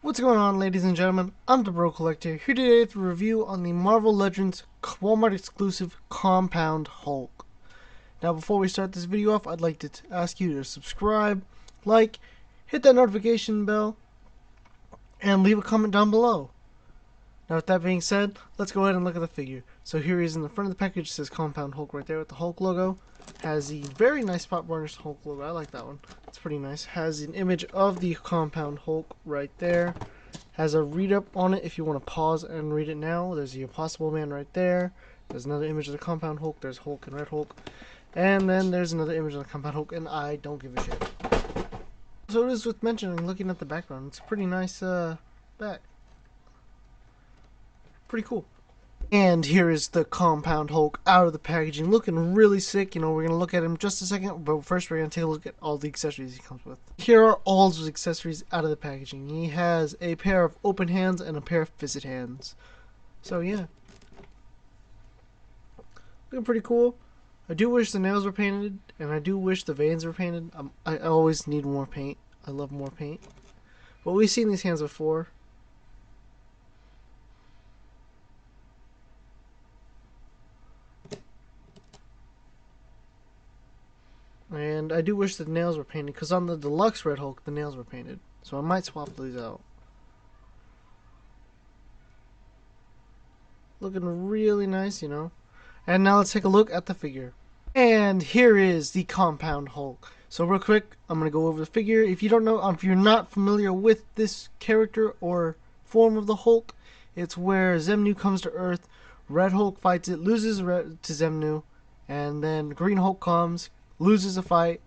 What's going on, ladies and gentlemen? I'm the Bro Collector, here today with a review on the Marvel Legends Walmart exclusive Compound Hulk. Now, before we start this video off, I'd like to ask you to subscribe, like, hit that notification bell, and leave a comment down below. Now, with that being said, let's go ahead and look at the figure. So here he is in the front of the package. It says Compound Hulk right there with the Hulk logo. Has the very nice spot varnished Hulk logo. I like that one. It's pretty nice. Has an image of the Compound Hulk right there. Has a read up on it if you want to pause and read it now. There's the Impossible Man right there. There's another image of the Compound Hulk. There's Hulk and Red Hulk. And then there's another image of the Compound Hulk, and I don't give a shit. So it is worth mentioning, looking at the background, it's a pretty nice back. Pretty cool. And here is the Compound Hulk out of the packaging, looking really sick. You know, we're going to look at him in just a second, but first we're going to take a look at all the accessories he comes with. Here are all those accessories out of the packaging. He has a pair of open hands and a pair of fisted hands. So yeah, looking pretty cool. I do wish the nails were painted, and I do wish the veins were painted. I always need more paint. I love more paint. But we've seen these hands before. And I do wish the nails were painted, because on the deluxe Red Hulk, the nails were painted. So I might swap these out. Looking really nice, you know. And now let's take a look at the figure. And here is the Compound Hulk. So real quick, I'm going to go over the figure. If you don't know, if you're not familiar with this character or form of the Hulk, it's where Zemnu comes to Earth, Red Hulk fights it, loses to Zemnu, and then Green Hulk comes, loses a fight,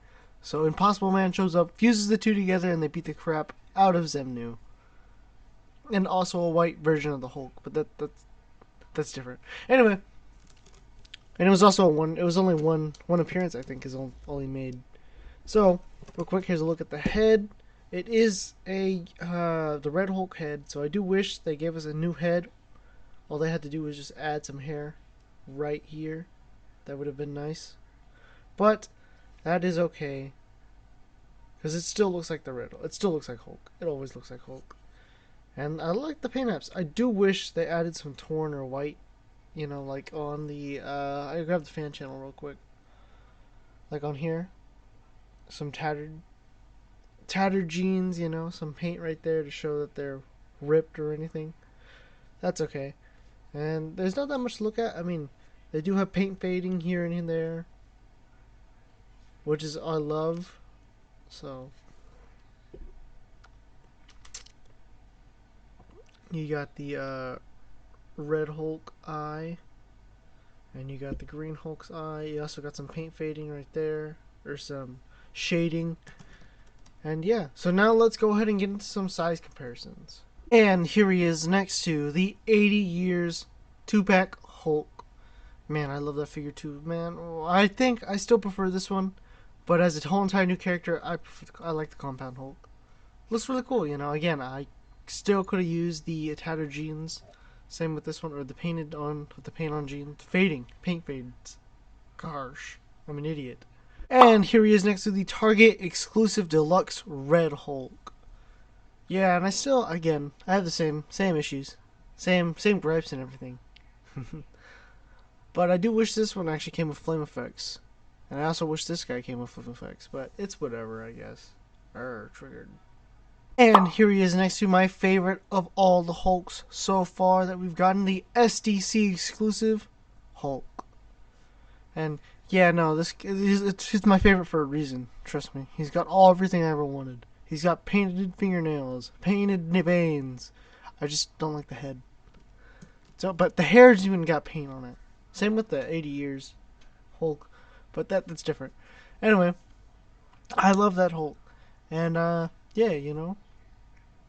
so Impossible Man shows up, fuses the two together, and they beat the crap out of Zemnu. And also a white version of the Hulk, but that's different. Anyway, and it was also it was only one appearance, I think, is all he made. So real quick, here's a look at the head. It is the Red Hulk head, so I do wish they gave us a new head. All they had to do was just add some hair right here. That would have been nice, but that is okay, because it still looks like the Red Hulk. It still looks like Hulk. It always looks like Hulk. And I like the paint apps. I do wish they added some torn or white, you know, like on the I grabbed the fan channel real quick. Like on here, some tattered jeans, you know, some paint right there to show that they're ripped or anything. That's okay. And there's not that much to look at. I mean, they do have paint fading here and in there, which is I love. So you got the Red Hulk eye, and you got the Green Hulk's eye. You also got some paint fading right there, or some shading. And yeah, so now let's go ahead and get into some size comparisons. And here he is next to the 80 years 2-pack Hulk. Man, I love that figure too, man. I think I still prefer this one, but as a whole entire new character, I like the Compound Hulk. Looks really cool, you know. Again, I still could have used the tattered jeans. Same with this one, or the painted on with the paint on jeans. Paint fades. Gosh, I'm an idiot. And here he is next to the Target exclusive deluxe Red Hulk. Yeah, and I still, again, I have the same issues, same gripes and everything. But I do wish this one actually came with flame effects, and I also wish this guy came with flame effects. But it's whatever, I guess. Triggered. And here he is next to my favorite of all the Hulks so far that we've gotten, the SDC exclusive Hulk. And yeah, no, it's my favorite for a reason. Trust me. He's got everything I ever wanted. He's got painted fingernails, painted veins. I just don't like the head. So, but the hair's even got paint on it. Same with the 80 years Hulk, but that's different. Anyway, I love that Hulk, and yeah, you know.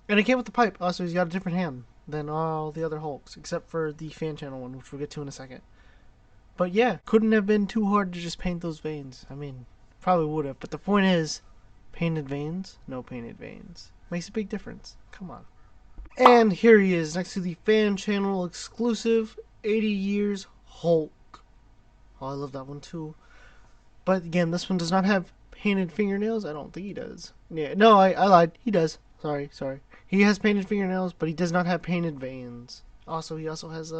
And it came with the pipe. Also, he's got a different hand than all the other Hulks, except for the fan channel one, which we'll get to in a second. But yeah, couldn't have been too hard to just paint those veins. I mean, probably would have, but the point is, painted veins, no painted veins. Makes a big difference. Come on. And here he is, next to the fan channel exclusive 80 years Hulk. Oh, I love that one too. But again, this one does not have painted fingernails. I don't think he does. Yeah, no, I lied. He does. Sorry. He has painted fingernails, but he does not have painted veins. Also, he also has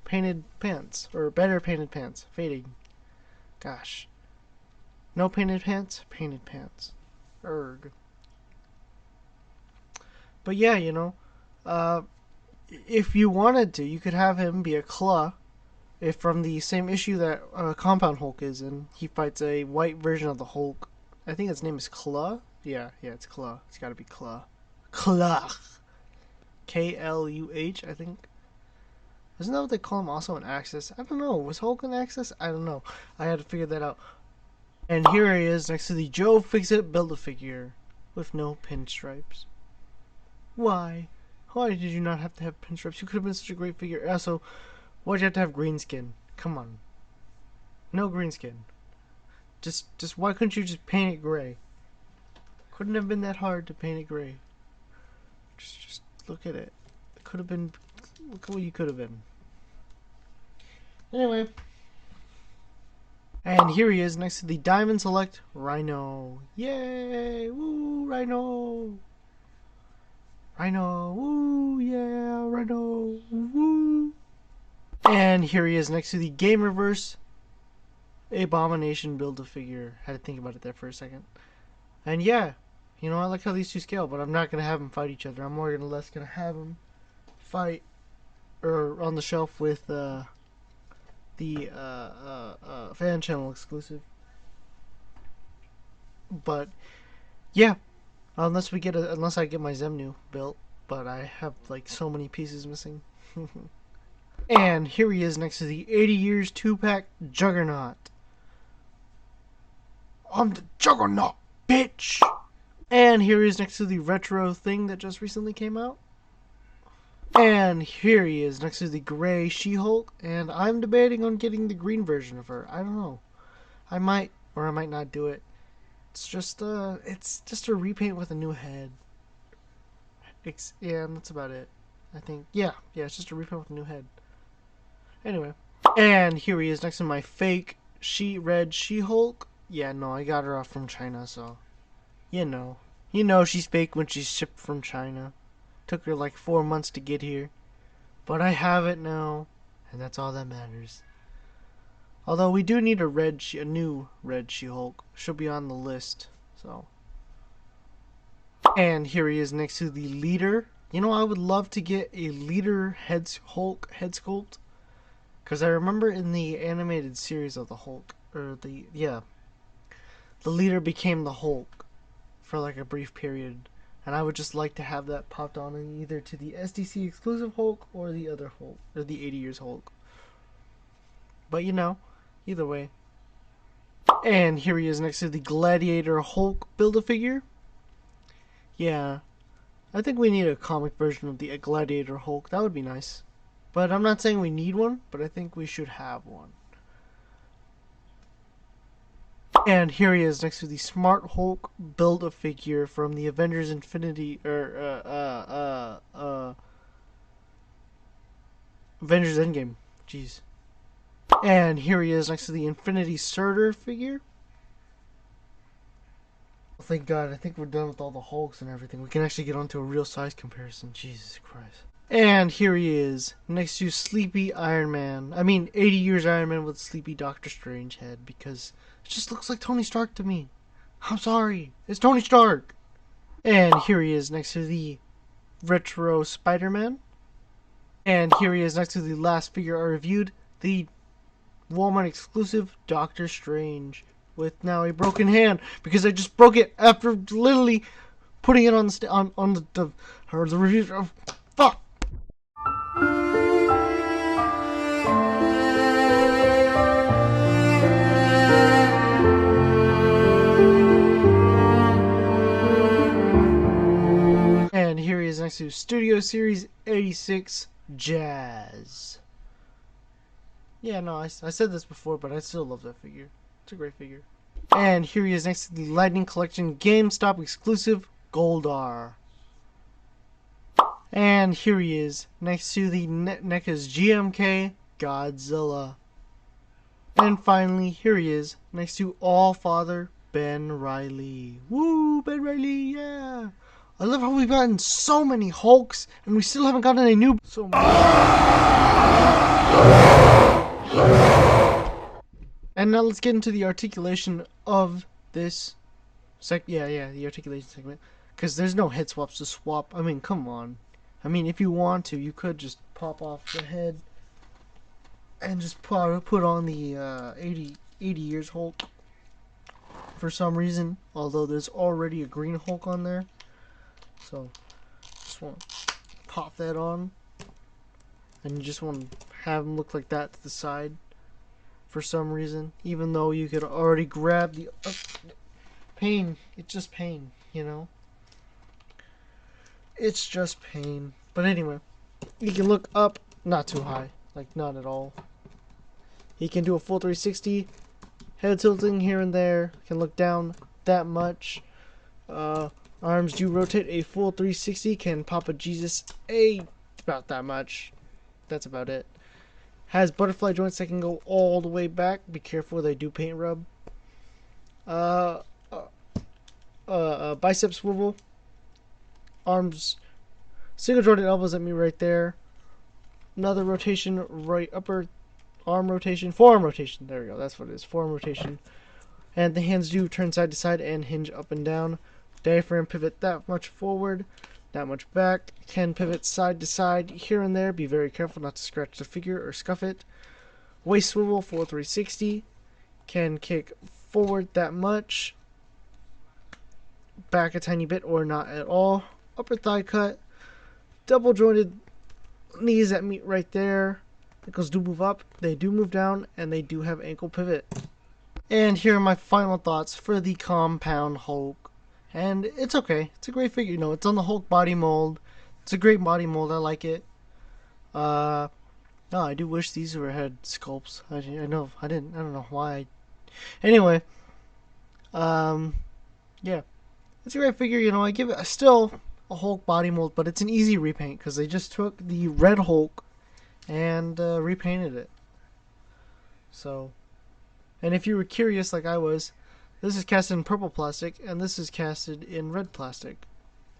painted pants, or better painted pants. Fading. Gosh. No painted pants, painted pants. Erg. But yeah, if you wanted to, you could have him be a Claw. If from the same issue that Compound Hulk is in, he fights a white version of the Hulk. I think his name is Claw. Yeah, it's Claw. It's got to be Claw. Claw. Kluh, I think. Isn't that what they call him also in Axis? I don't know. Was Hulk in Axis? I don't know. I had to figure that out. And here he is next to the Joe Fix-It Build-A-Figure with no pinstripes. Why? Why did you not have to have pinstripes? You could have been such a great figure. Also, why'd you have to have green skin? Come on. No green skin. Just why couldn't you just paint it gray? Couldn't have been that hard to paint it gray. Just look at it. It could have been. Look at what you could have been. Anyway. And here he is next to the Diamond Select Rhino. Yay! Woo! Rhino! Rhino! Woo! Yeah! Rhino! Woo! And here he is next to the Gamerverse Abomination Build-A-Figure. Had to think about it there for a second. And yeah, I like how these two scale, but I'm not going to have them fight each other. I'm more or less going to have them fight or on the shelf with the fan channel exclusive. But yeah, unless I get my Zemnu built, but I have like so many pieces missing. And here he is next to the 80 Years 2-pack Juggernaut. I'm the Juggernaut, bitch! And here he is next to the retro thing that just recently came out. And here he is next to the gray She-Hulk, and I'm debating on getting the green version of her. I don't know. I might or I might not do it. It's just a repaint with a new head. Yeah, and that's about it. I think. Yeah, it's just a repaint with a new head. Anyway. And here he is next to my fake red She-Hulk. Yeah, no, I got her off from China, so you know she's fake when she's shipped from China. Took her like 4 months to get here. But I have it now, and that's all that matters. Although we do need a new red She-Hulk. She'll be on the list, so. And here he is next to the leader. I would love to get a leader Hulk head sculpt. Because I remember in the animated series of the Hulk, the leader became the Hulk for like a brief period. And I would just like to have that popped on either to the SDC exclusive Hulk or the other Hulk, or the 80 Years Hulk. But either way. And here he is next to the Gladiator Hulk Build-A-Figure. Yeah, I think we need a comic version of the Gladiator Hulk. That would be nice. But I'm not saying we need one, but I think we should have one. And here he is next to the Smart Hulk Build-A-Figure from the Avengers Avengers Endgame. Jeez. And here he is next to the Infinity Surtur figure. Oh, thank God, I think we're done with all the Hulks and everything. We can actually get onto a real size comparison. Jesus Christ. And here he is, next to Sleepy Iron Man. 80 Years Iron Man with Sleepy Doctor Strange head, because it just looks like Tony Stark to me. I'm sorry, it's Tony Stark. And here he is next to the Retro Spider-Man. And here he is next to the last figure I reviewed, the Walmart exclusive Doctor Strange, with now a broken hand, because I just broke it after literally putting it on the review. Oh, fuck. And here he is next to Studio Series 86 Jazz. Yeah, no, I said this before, but I still love that figure. It's a great figure. And here he is next to the Lightning Collection GameStop exclusive Goldar. And here he is next to the NECA's GMK Godzilla. And finally, here he is next to All Father Ben Reilly. Woo, Ben Reilly, yeah! I love how we've gotten so many Hulks and we still haven't gotten a new. So and now let's get into the articulation of this the articulation segment. Because there's no head swaps to swap. I mean, come on. I mean, if you want to, you could just pop off the head and just put on the 80 years Hulk for some reason. Although there's already a green Hulk on there. So, just want to pop that on. And you just want to have him look like that to the side for some reason. Even though you could already grab the... pain. It's just pain, you know? It's just pain. But anyway, he can look up, not too high, like not at all. He can do a full 360, head tilting here and there, can look down that much. Arms do rotate a full 360, can pop a Jesus about that much. That's about it. Has butterfly joints that can go all the way back. Be careful, they do paint rub. Bicep swivel. Arms, single jointed elbows at me right there. Another rotation, right upper arm rotation, forearm rotation. There we go. That's what it is. Forearm rotation. And the hands do turn side to side and hinge up and down. Diaphragm pivot that much forward, that much back. Can pivot side to side here and there. Be very careful not to scratch the figure or scuff it. Waist swivel, full 360. Can kick forward that much. Back a tiny bit or not at all. Upper thigh cut, double jointed knees that meet right there. Ankles do move up, they do move down, and they do have ankle pivot. And here are my final thoughts for the Compound Hulk. And it's okay, it's a great figure. You know, it's on the Hulk body mold. It's a great body mold. I like it. No, I do wish these were head sculpts. I know I didn't. I don't know why. Anyway, yeah, it's a great figure. You know, I give it still a Hulk body mold, but it's an easy repaint because they just took the red Hulk and repainted it. So, and if you were curious like I was, this is casted in purple plastic and this is casted in red plastic.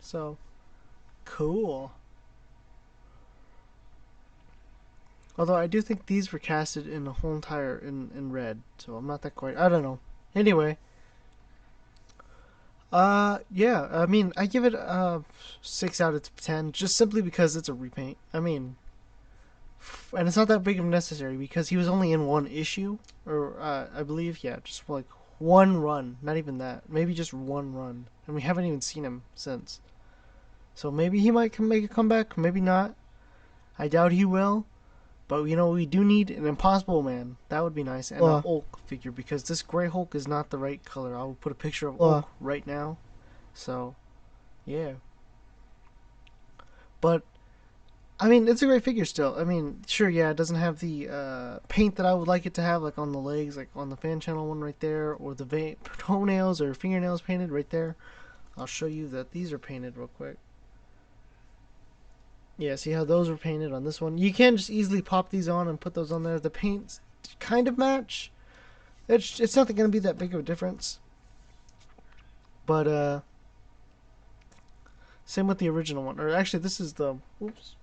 So, cool. Although I do think these were casted in the whole entire in red, so I'm not that quite. I don't know. Anyway. Yeah, I mean, I give it a 6 out of 10 just simply because it's a repaint. I mean, and it's not that big of necessary because he was only in one issue, or I believe, yeah, just like one run, not even that, maybe just one run, and we haven't even seen him since. So maybe he might make a comeback, maybe not. I doubt he will. But, you know, we do need an Impossible Man. That would be nice. And a Hulk figure. Because this gray Hulk is not the right color. I'll put a picture of Hulk right now. So, yeah. But, I mean, it's a great figure still. I mean, sure, yeah, it doesn't have the paint that I would like it to have. Like on the legs, like on the fan channel one right there. Or the toenails or fingernails painted right there. I'll show you that these are painted real quick. Yeah, see how those were painted on this one? You can just easily pop these on and put those on there. The paints kind of match. It's not going to be that big of a difference. But, same with the original one. Or actually, this is the... Oops.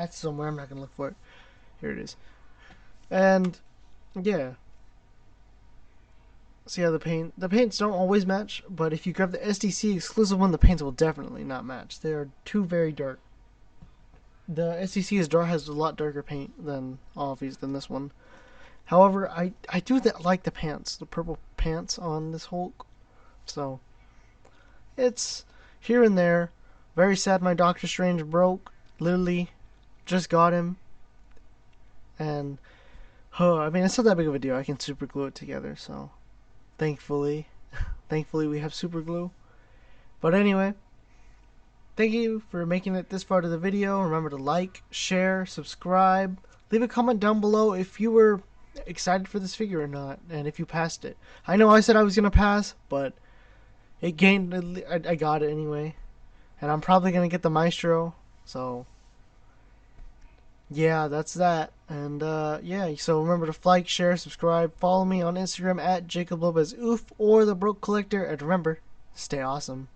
It's somewhere. I'm not going to look for it. Here it is. And, yeah. See how the paints don't always match. But if you grab the SDC exclusive one, the paints will definitely not match. They are too very dark. The SCC has a lot darker paint than this one. However, I do like the pants, the purple pants on this Hulk. So, it's here and there. Very sad my Doctor Strange broke. Literally, just got him. And, I mean, it's not that big of a deal. I can super glue it together, so thankfully we have super glue. But anyway, thank you for making it this far to the video. Remember to like, share, subscribe. Leave a comment down below if you were excited for this figure or not, and if you passed it. I know I said I was going to pass, but it gained. I got it anyway. And I'm probably going to get the Maestro. So, yeah, that's that. And, yeah, so remember to like, share, subscribe. Follow me on Instagram at JacobLopezOof or The Broke Collector. And remember, stay awesome.